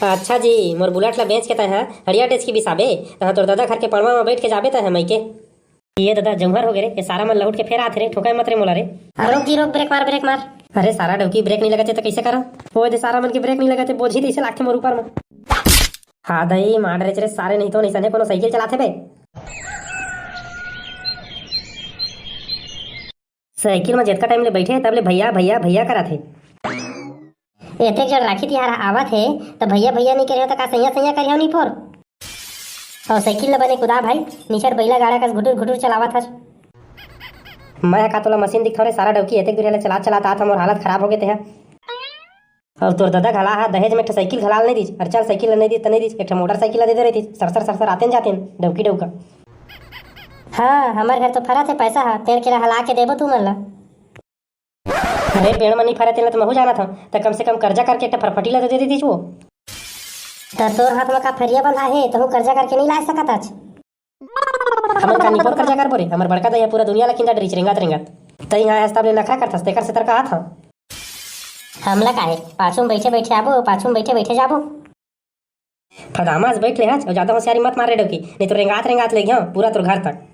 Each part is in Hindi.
अच्छा जी, मोर बुलेट ला बेच के तय हड़िया टेच की बिसाबे तहाँ तोर दादा घर के पड़वा में बैठ के जाबे तय मई के। ये दादा जंगहर हो गए रे, ये सारा मन लौट के फेर आथे रे, ठोकाय मत रे मोला रे। रोक जी रोक, ब्रेक मार ब्रेक मार। अरे सारा डौकी ब्रेक नहीं लगते तो कैसे करा? वो दे सारा मन के ब्रेक नहीं लगते, बोझ ही ऐसे लागथे मोर ऊपर में। हाँ दई मार रे सारे, नहीं तो नहीं सने कोनो साइकिल चलाते बे। साइकिल में जितना टाइम ले बैठे तब ले भैया भैया भैया करा थे। एते जब राखी तिहार आवत है तो भैया भैया नहीं करे तो का सैया सैया करियो नहीं फोर। और साइकिल ल बने कुदा भाई, निचर बैला गाड़ा का घुटुर घुटुर चलावत हस। मैं का तोला मशीन दिखा रे सारा डौकी एते दूर चला चलाता था, मोर हालत खराब हो गए थे। और तोर दादा घला हा दहेज में एक साइकिल घलाल नहीं दीज, और चल साइकिल नहीं दी तो नहीं दीज, एक मोटरसाइकिल दे दे रही थी, सरसर सरसर आते जाते डौकी डौका। हाँ हमारे घर तो फरा थे पैसा हा, तेल के हला के देबो तू मन ला। अरे पेड़ में नहीं फरे थे तो महू जाना था, तो कम से कम कर्जा करके एक फरफटी ला तो दे दी थी वो। तो तोर हाथ में का फरिया बंधा है तो कर्जा करके नहीं ला सकत आज। हमन का निकोर कर्जा कर बोरे, हमर बड़का दया पूरा दुनिया ला किंदा डरिच रेंगत रेंगत तई हां हस्ताब ले नखरा करथस, तेकर से तर कहा था हमला काहे पाछू में बैठे बैठे आबो, पाछू में बैठे बैठे जाबो। फदामास बैठ ले आज, और ज्यादा होशियारी मत मार रे डौकी, नहीं तो रेंगात रेंगात ले गया पूरा तोर घर तक।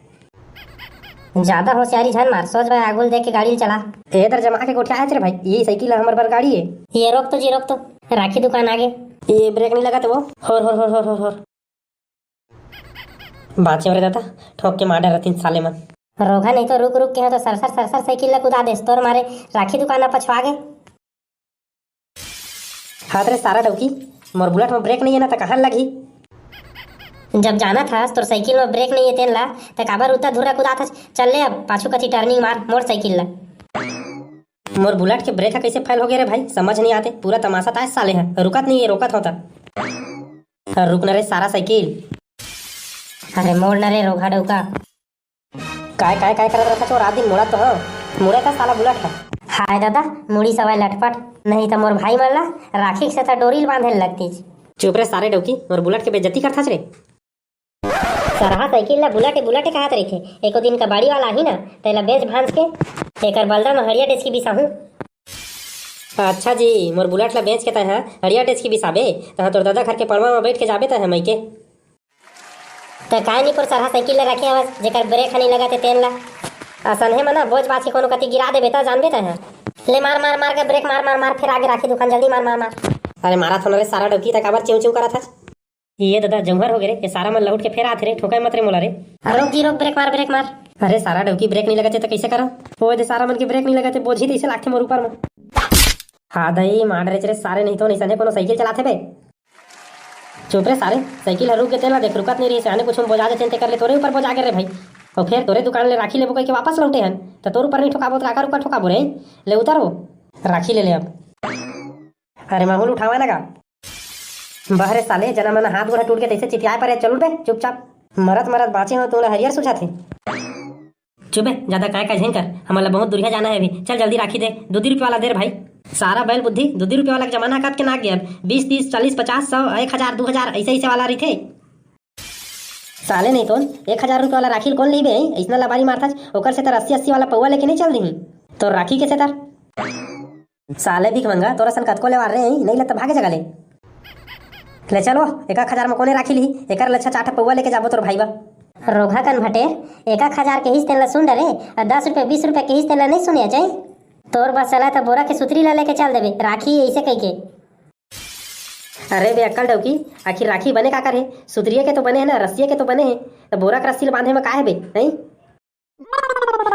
ज्यादा होशियारी झन मार, सोच भाई आगुल देख के गाड़ी चला। इधर जमा के कोठे आए रे भाई, ये साइकिल हमर बर गाड़ी है। ये रोक तो जी रोक तो, राखी दुकान आगे। ये ब्रेक नहीं लगा तो वो होर बात रे दादा, ठोक के मार रथिन साले मन। रोगा नहीं तो रुक रुक के है तो सरसर सरसर साइकिल ला कुदा देस, तोर मारे राखी दुकान पछवा गे। हाथ रे सारा डौकी, मोर बुलेट में ब्रेक नहीं है ना तो कहाँ लगी? जब जाना था तोर साइकिल में ब्रेक नहीं है तेन ला तो काबर उतना धुरा कुदा था। चल ले अब पाछू कथी टर्निंग मार मोर साइकिल ला। मोर बुलेट के ब्रेक कैसे फेल हो गए रे भाई, समझ नहीं आते, पूरा तमाशा ताश साले है, रुकत नहीं है, रोकत होता रुकना रे सारा साइकिल। अरे मोड़ न रे रोगा डौका। काय काय काय करत रखा, रात दिन मुड़ा तो हाँ मुड़ा था साला बुलेट है। हाय दादा मुड़ी सवाई लटपट, नहीं तो मोर भाई मन ला राखी से डोरी बांधे लगती। चुप रे सारे डौकी, मोर बुलेट के बेइज्जती करता रे। सरहा साइकिल ला बुलेट बुलेट कहत रही थे, एको दिन का बाड़ी वाला ही ना तेला बेच भांज के एकर बलदा में हड़िया टेच की बिसाहू। अच्छा जी, मोर बुलेट ला बेच के तय हड़िया टेच की बिसाबे तहाँ तोर दादा घर के पड़वा में बैठ के जाबे तय मई के। तो काय नहीं पर सरहा साइकिल ला रखे हवस, जेकर ब्रेक नहीं लगा थे तेन ला असनहे मना बोझ बाछी कोनो कति गिरा देबे त जानबे तय। ले मार मार मार के ब्रेक मार मार मार, फिर आगे राखी दुकान जल्दी मार मार मार। अरे मारा थोड़ा रे सारा डौकी, तक आबर चिव चिव करा था। ये दादा जंगहर हो गए रे, ये सारा मन लौट के फेर आथे रे, ठोकाय मत रे मोला रे। रोक जी रोक, ब्रेक मार ब्रेक मार। अरे सारा डौकी ब्रेक नहीं लगते तो कैसे करा? वो दे सारा मन के ब्रेक नहीं लगते, बोझ ही ऐसे लागथे मोर ऊपर में। हाँ दई मार रे सारे, नहीं तो नहीं सने कोनो साइकिल चलाते बे। चुप रे सारे, साइकिल रुक के तेला देख, रुकत नहीं रही, आने कुछ बोझा देते कर ले, तोरे ऊपर बोझा रे भाई। और फिर तोरे दुकान ले राखी लेबो कह के वापस लौटे हन, तो तोर ऊपर नहीं ठोकाबो तो आकर ऊपर ठोकाबो रे। ले उतारो राखी ले ले अब। अरे माहौल उठावा ना का बहरे साले, जना मन हाथ गोड़ा टूट के तैसे चितियाए पर चल बे चुपचाप, मरत मरत बाँचे हो तो हरियर सुझा थे। चुप है ज्यादा काय का झेंग कर, हमारा बहुत दूरिया जाना है अभी, चल जल्दी राखी दे। 2 रुपये वाला दे भाई, सारा बैल बुद्धि 2 रुपये वाला जमाना काट के ना गया, 20 30 40 50 100 1000 2000 ऐसे ऐसे वाला रही थे साले। नहीं तो 1000 रुपये वाला राखी कौन ली बे, ऐसा लबारी मारता ओकर से तर 80 80 वाला पौवा लेके नहीं चल दी तो राखी के से तर साले भी मंगा तोरा सन कतको ले वार रहे नहीं लगता भागे जगह ले चलो। 1000 में कोने राखी ली, एक लच्छा चाटा पौवा लेके जाबो तोर भाई बा। रोगा कन भटे 1000 के हिस्से ला सुन डरे, 10 रुपये 20 रुपये के हिस्से ला नहीं सुनिया चाहिए। तोर बस चला तो बोरा के सुतरी ला लेके चल देबे, राखी ऐसे कह के। अरे बे अक्कल डौकी, आखिर राखी बने का करे? सुतरिये के तो बने है ना, रस्सिये के तो बने हैं, तो बोरा का रस्सी बांधे में का है बे? नहीं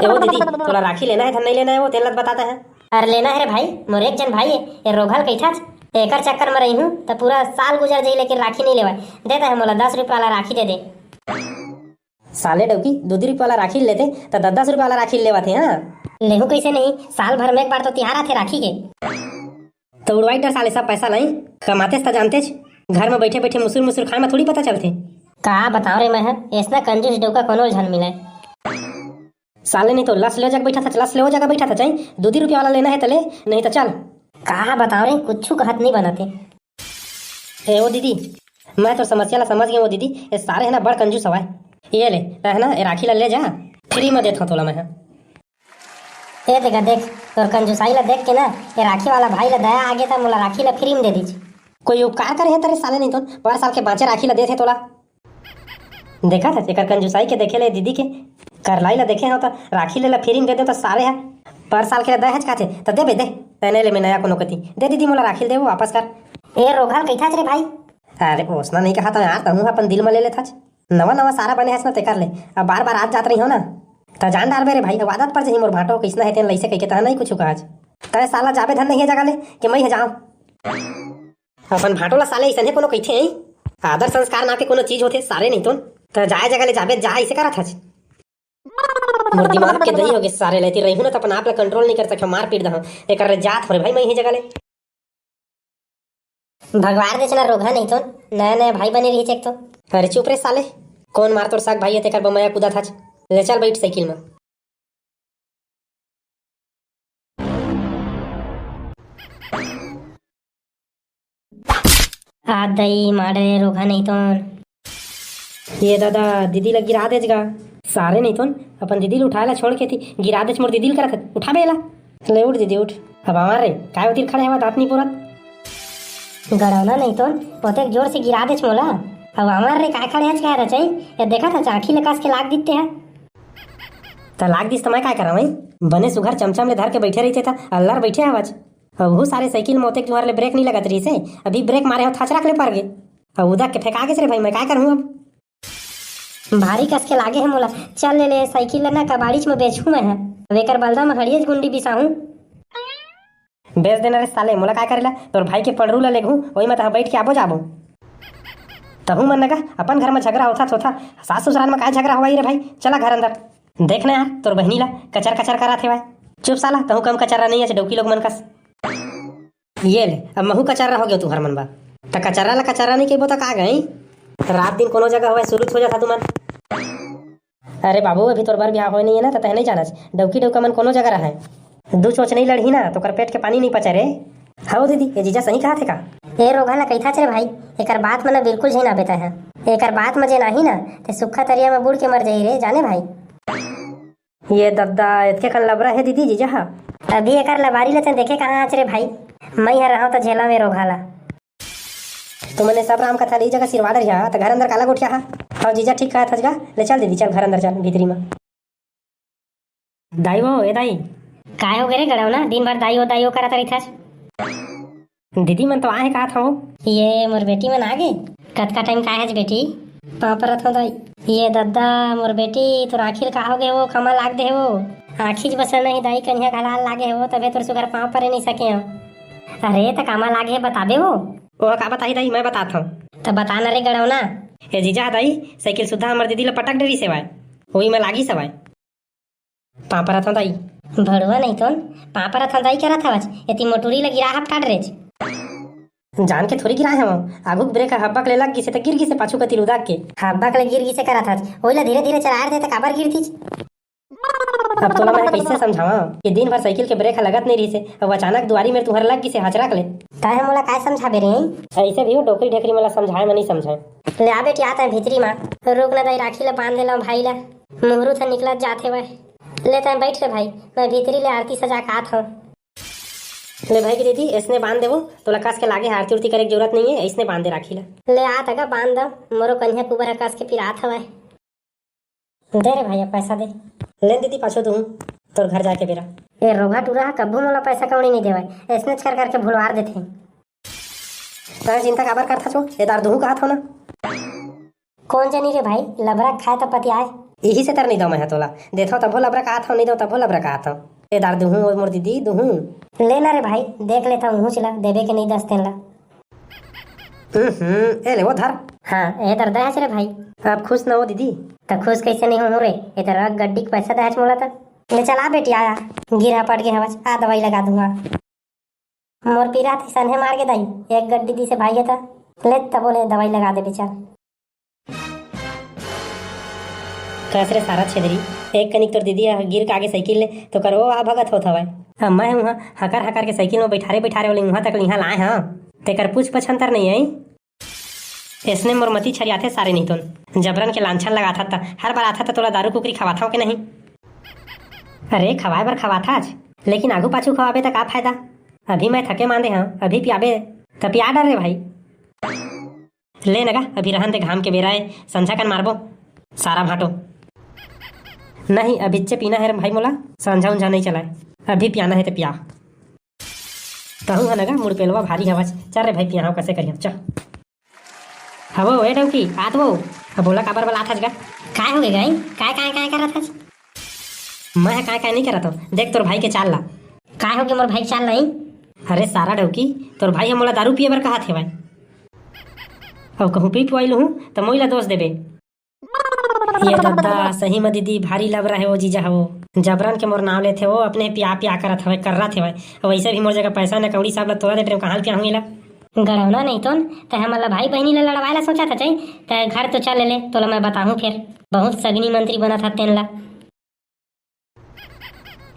वो दीदी तोला राखी लेना है धन नहीं लेना है, वो तेल लत बताता है। अरे लेना है रे भाई, मोर एक जन भाई है ये रोघल कैठा एकर चक्कर में रही हूँ तो पूरा साल गुजर जाई, लेकिन राखी नहीं लेवा देता है। मोला 10 रुपये वाला राखी दे दे। साले डौकी 2 रुपये वाला राखी लेते तो 10 रुपये वाला राखी लेवा थे। हाँ लेहू कैसे नहीं, साल भर में एक बार तो तिहार आते राखी के। तो उड़वाई डर साले सब पैसा लाई कमाते था जानते, घर में बैठे बैठे मुसुर मुसुर खाए में थोड़ी पता चलते। कहा बताओ रे मैं ऐसा कंजूस डोका कोनो झन मिला साले। नहीं तो लस ले जगह बैठा था, लस ले वो जगह बैठा था, चाहिए 2 रुपये वाला लेना है तो ले, नहीं तो चल। कहा बताओ रे कुछ कहत नहीं बनाते। वो दीदी मैं तो समस्या ला समझ गया, वो दीदी ये सारे है ना बड़ कंजूस हवा ये ले है ना, ये राखी ला ले जा, फ्री में देता हूँ तोला मैं। ये देखा देख तोर कंजूसाई ला देख के ना, ये राखी वाला भाई ला दया आगे था, मोला राखी ला फ्री में दे दीजिए। कोई उपकार करे है तेरे साले नहीं तो पर साल के बाँचे राखी ला देथे तोला। देखा था एकर कंजूसाई के देखे ले दीदी के करलाई ला देखे हो तो राखी ले ला फिरिंग दे दे तो सारे है पर साल के दहेज काथे तो दे बे दे तने ले मैं नया कोनो कती दे दीदी मोला राखी दे वो वापस कर। ए रोघल कैथा रे भाई? अरे ओसना नहीं कहा था यार तहु अपन दिल में ले लेथा नवा नवा सारा बने हस ना ते कर ले अब बार बार आज जात रही हो ना तो जान डाल बे रे भाई अब आदत पर जही मोर भाटो किसना है तेन लइसे कह के तह नहीं कुछ काज तय साला जाबे धन नहीं है जगह ले कि मैं जाऊं अपन भाटो ला साले इसने कोनो कइथे हई आदर संस्कार ना के कोनो चीज होथे सारे नहीं तो जाए जगह ले जाबे जा इसे करत हच मोर दिमाग के दही हो गए सारे लेती रही हूं ना तो अपन आप ला कंट्रोल नहीं कर सके मार पीट दहूं एकर जात हो रे भाई मैं ही जगह ले भगवान दे चला रोघा नहीं तो नया नया भाई बने रही चेक तो। अरे चुप रे साले कौन मार तोर साग भाई है तेकर बमया कूदा था ले चल बैठ साइकिल में। आ दई मारे रोघा नहीं तो ये दादा दीदी लग गिरा देजगा सारे नहीं तो अपन दीदी ला उठाए ला छोड़ के थी गिरा देच मोर दीदी करत उठा बेला ले उठ दीदी उठ अब हमारे काय होती खड़े हवा दांत नहीं पूरत गड़ौना नहीं तो पोते जोर से गिरा देच मोला अब हमार रे काय खड़े हच काय रचाई ये देखा था चाखी ले कास के लाग दिते है तो लाग दिस तो मैं काय करा वही बने सुघर चमचम ले धर के बैठे रही था अल्लाह बैठे आवाज अब वो सारे साइकिल में होते तुम्हारे ब्रेक नहीं लगत रही से अभी ब्रेक मारे हो थाच रख ले पर गए अब उदा के फेंका के रे भाई मैं काय करूँ अब भारी कस के लागे है मोला चल ले ले साइकिल ना कबाड़ी में बेचू मैं है वेकर बलदा में हड़िए गुंडी बिसाहू बेच देना रे साले मोला काय करेला तोर भाई के पड़रू ला लेगू वही में बैठ के आबो जाबो तहू मन लगा अपन घर में झगड़ा होता सास ससुराल में काय झगड़ा हुआ रे भाई चला घर अंदर देखना यार तोर बहनी ला कचर कचर करा थे भाई चुप साला तहू कम कचरा नहीं है डौकी लोग मन कस ये ले अब महू कचरा हो गया तू हर मन बा तो कचरा ला कचरा नहीं कहबो तो का गई रात दिन कोनो जगह हुआ शुरू हो जाता तू मन। अरे बाबू अभी तोर बार ब्याह हो नहीं है ना तो तह नहीं जाना डौकी डौका मन कोनो जगह रहा है दू चोच नहीं लड़ी ना तो कर पेट के पानी नहीं पचा रे। हाँ दीदी ये जीजा सही कहा थे का ए रोघा ला कैथा चे भाई एकर बात मन बिल्कुल झी ना बेता है एकर बात मजे नाही ना ते सुखा तरिया में बुड़ के मर जाई रे जाने भाई ये दद्दा इतके कन लबरा है दीदी जीजा हाँ अभी एकर लबारी ले देखे कहाँ आच रे भाई मैं यहाँ रहा तो झेला में रोघा ला तो मैंने सब राम कथा ली जगह सिरवा दर तो घर अंदर काला गोठिया हाँ और जीजा ठीक कहा था ले चल दीदी चल घर अंदर चल भीतरी में दाई वो ए दाई काय हो गए गड़ाव ना दिन भर दाई हो करा तरी था दीदी मन तो आए कहा था वो ये मोर बेटी मन आ गए कत का टाइम का है बेटी पापरत हो दाई ये दद्दा मोर बेटी तो आखिर का हो गए वो कमा लाग दे वो आखिज बसल नहीं दाई कन्या घलाल लागे हो तबे तोर सुगर पाँव पर नहीं सके हो अरे तो कामा लागे बताबे वो का बताई दाई मैं बताता हूँ तो बता न रे गड़ाव ना ये जीजा दाई साइकिल सुधा हमार दीदी ला पटक डेरी सेवाए वही में लागी सवाए पापरत हो दाई भड़ुआ नहीं तो पापरत हो दाई क्या था यति मोटूरी लगी राह काट रेच जान के थोड़ी गिरा है वो आगू ब्रेक हब्बक ले लग गिसे तो गिर गिसे पाछू कती उदाग के हब्बक ले गिर गिसे करा था ओइला धीरे धीरे चला रहे थे काबर गिर थी अब तोला मैं कैसे समझावा कि दिन भर साइकिल के ब्रेक लगत नहीं रही से अब अचानक दुआरी में तुहर लग गिसे हचरक ले काहे मोला काय समझाबे रे ऐसे भी डोकरी ढेकरी मला समझाए में नहीं समझाए ले आ बेटी आता है भीतरी मां रुक ना दई राखी ला बांध देला भाई ला मुहरू था निकलत जाथे वह ले ता बैठ रे भाई मैं भीतरी ले आरती सजा का आत हूं ले भाई की दीदी इसने बांध देवो तो कस के लागे आरती उरती करे की जरूरत नहीं है इसने बांध दे राखी ला ले आ तका बांध दो मोरो कन्या कुबर कस के फिर आत हवे दे रे भाई पैसा दे ले दीदी पाछो तू तोर घर जाके बेरा ए रोगा टूरा कब्बू मोला पैसा कौड़ी नहीं देवे ऐसने कर करके भुलवार देथे तो चिंता काबर करथा छो ए दार दूं कहा था ना कौन जानी रे भाई लबरा खाए तो पति आए यही से तर नहीं दो मैं तोला देखो तभो लबरा कहा था नहीं दो तभो लबरा कहा था ए दार दूं मोर दीदी दूं लेना रे भाई देख लेता हूँ चला देवे के नहीं 10 दिन ला ए ले वो धर हाँ ए दर दहेज रे भाई अब खुश ना हो दीदी तो खुश कैसे नहीं हो रे ए तरह गड्डी के पैसा दहेज मोला था ले चला बेटी आया गिरा पड़ के हवस आ दवाई लगा दूंगा मोर पीरा थी सन्हे मार के दाई एक गड्डी दी से भाई था ले तब बोले दवाई लगा दे बेचार कसरे सारा छेदरी एक कनिक तोर दीदी गिर के आगे साइकिल ले तो करो आ भगत होत हवे अब मैं हूँ हकार हकार के साइकिल में बैठारे वाले वहाँ तक यहाँ लाए हाँ तेकर पूछ पछंतर नहीं आई इसने मोर मती छरियाथे सारे नहीं तो जबरन के लांछन लगा था हर बार आता था तोला दारू कुकरी खवा था कि नहीं अरे खवाए बर खवा था आज लेकिन आगू पाछू खवाबे तो का फायदा अभी मैं थके मांदे हाँ अभी पियाबे तो पिया डर रे भाई ले नगा अभी रहन दे, घाम के बेरा है, संझा कन मारबो सारा भाटो। नहीं अभी चे पीना है रे भाई मोला, संझा उंझा नहीं चलाए, अभी पियाना है तो पिया। कहूँ है नगा मुड़ पेलवा भारी हवच, चल रे भाई पिया हो कैसे करियो चल। हवो ए डौकी आत वो, अब बोला काबर वाला था जगा। काय हो गई काय काय काय करत हस? मैं काय काय नहीं करा तो, देख तोर भाई के चाल ला। काय हो गए मोर भाई चाल नहीं? अरे सारा डौकी तोर भाई मोला दारू पिए बर कहा थे भाई, अब कहूँ पी पुआइल हूँ तो मोइला दोष देबे। ये दद्दा सही में दीदी भारी लब रहा है वो जीजा हो, जबरन के मोर नाम लेते हो, अपने पिया पिया करत हवे कर रहा थे भाई, वैसे भी मोर जगह पैसा न कौड़ी साहब ला तोरा दे कहाँ पिया हूँ ला। गड़ौना नहीं तो हमला भाई बहनी ला लड़वाए ला सोचा था चाहिए ते घर तो चल ले तो मैं बताऊं फिर बहुत सगनी मंत्री बना था तेन ला।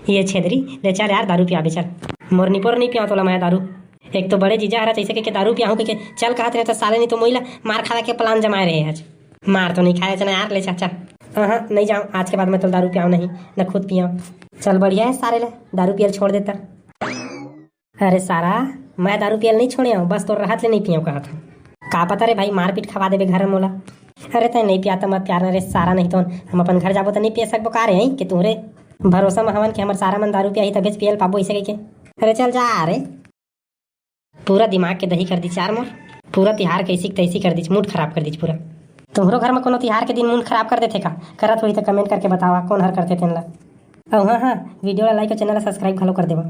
ये छेदरी ले चल यार दारू पिया चल, मोर निपोर नहीं पिया तोला मैं दारू, एक तो बड़े जीजा हरा जैसे के दारू पिया हूँ के चल कहते रहे तो साले नहीं तो मोइला मार खावा के प्लान जमाए रहे आज। मार तो नहीं खाया चना यार ले चाचा, हाँ नहीं जाऊँ आज के बाद मैं तो दारू पियाऊँ नहीं, न खुद पियाऊँ। चल बढ़िया है सारे ले दारू पियल छोड़ देता। अरे सारा मैं दारू पियल नहीं छोड़े हूँ, बस तो राहत ले नहीं पिया कहा था, का पता रे भाई मारपीट खवा देवे घर मोला। अरे तय नहीं पिया तो मत प्यार रे सारा, नहीं तो हम अपन घर जाबो तो नहीं पिए सकबो का रे कि तुहरे भरोसा में हवन के हमार सारा मन दारू पिया ही तबे पियल पाबो ऐसे के। अरे चल जा रे, पूरा दिमाग के दही कर दी चार मोर, पूरा तिहार कैसी तैसी कर दी, मूड खराब कर दी पूरा। तुम्हारो घर में कोनो तिहार के दिन मूड खराब कर देते का? करत हुई तो कमेंट करके बतावा कौन हर करते थे ला। हाँ हाँ वीडियो ला लाइक और चैनल ला सब्सक्राइब घलो कर देवा।